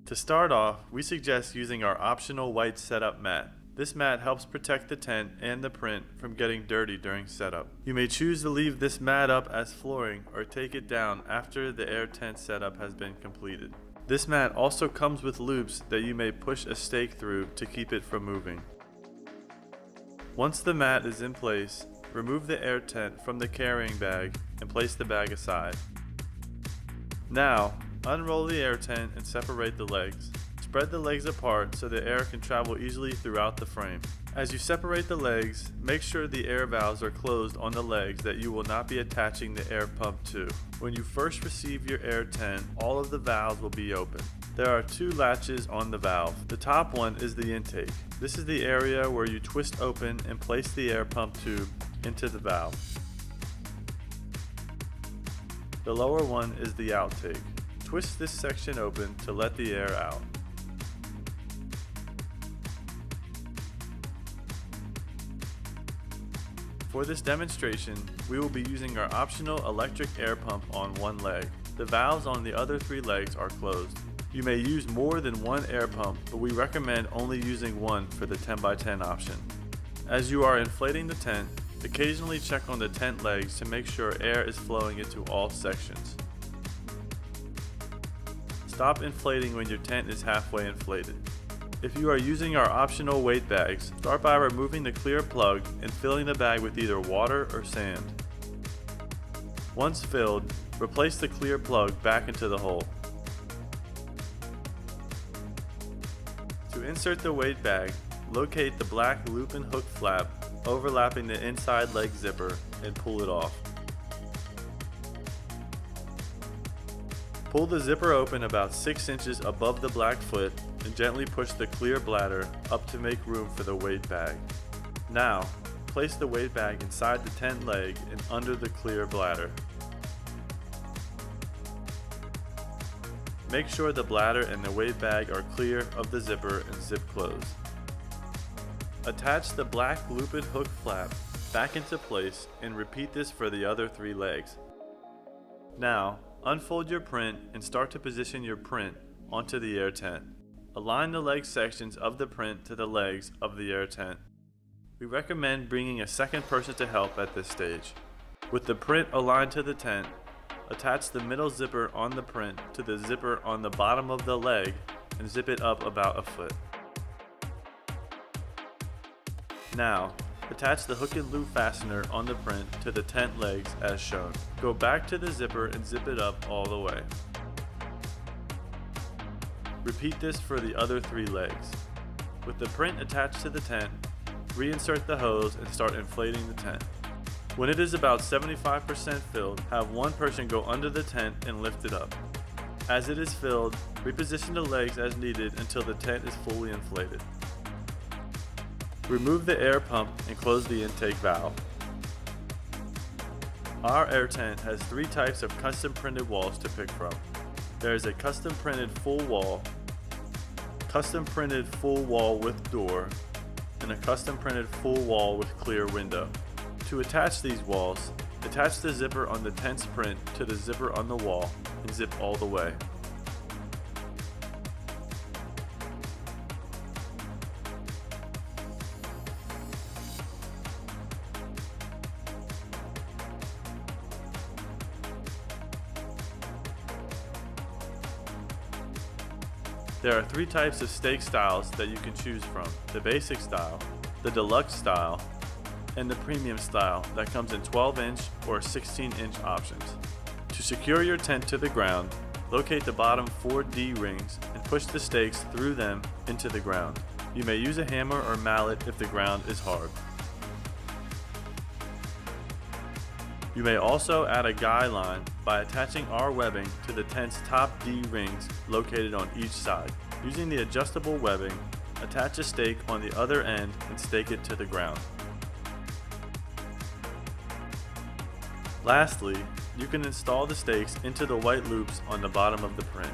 To start off, we suggest using our optional white setup mat. This mat helps protect the tent and the print from getting dirty during setup. You may choose to leave this mat up as flooring or take it down after the air tent setup has been completed. This mat also comes with loops that you may push a stake through to keep it from moving. Once the mat is in place, remove the air tent from the carrying bag and place the bag aside. Now, unroll the air tent and separate the legs. Spread the legs apart so the air can travel easily throughout the frame. As you separate the legs, make sure the air valves are closed on the legs that you will not be attaching the air pump to. When you first receive your air tent, all of the valves will be open. There are two latches on the valve. The top one is the intake. This is the area where you twist open and place the air pump tube into the valve. The lower one is the outtake. Twist this section open to let the air out. For this demonstration, we will be using our optional electric air pump on one leg. The valves on the other three legs are closed. You may use more than one air pump, but we recommend only using one for the 10x10 option. As you are inflating the tent, occasionally check on the tent legs to make sure air is flowing into all sections. Stop inflating when your tent is halfway inflated. If you are using our optional weight bags, start by removing the clear plug and filling the bag with either water or sand. Once filled, replace the clear plug back into the hole. To insert the weight bag, locate the black loop and hook flap overlapping the inside leg zipper and pull it off. Pull the zipper open about 6 inches above the black foot and gently push the clear bladder up to make room for the weight bag. Now, place the weight bag inside the tent leg and under the clear bladder. Make sure the bladder and the weight bag are clear of the zipper and zip closed. Attach the black loop and hook flap back into place and repeat this for the other three legs. Now, unfold your print and start to position your print onto the air tent. Align the leg sections of the print to the legs of the air tent. We recommend bringing a second person to help at this stage. With the print aligned to the tent, attach the middle zipper on the print to the zipper on the bottom of the leg and zip it up about a foot. Now, attach the hook and loop fastener on the print to the tent legs as shown. Go back to the zipper and zip it up all the way. Repeat this for the other three legs. With the print attached to the tent, reinsert the hose and start inflating the tent. When it is about 75% filled, have one person go under the tent and lift it up. As it is filled, reposition the legs as needed until the tent is fully inflated. Remove the air pump and close the intake valve. Our air tent has three types of custom printed walls to pick from. There is a custom printed full wall with door, and a custom printed full wall with clear window. To attach these walls, attach the zipper on the tent's print to the zipper on the wall and zip all the way. There are three types of stake styles that you can choose from: the basic style, the deluxe style, and the premium style that comes in 12-inch or 16-inch options. To secure your tent to the ground, locate the bottom 4 D rings and push the stakes through them into the ground. You may use a hammer or mallet if the ground is hard. You may also add a guideline by attaching our webbing to the tent's top D rings located on each side. Using the adjustable webbing, attach a stake on the other end and stake it to the ground. Lastly, you can install the stakes into the white loops on the bottom of the print.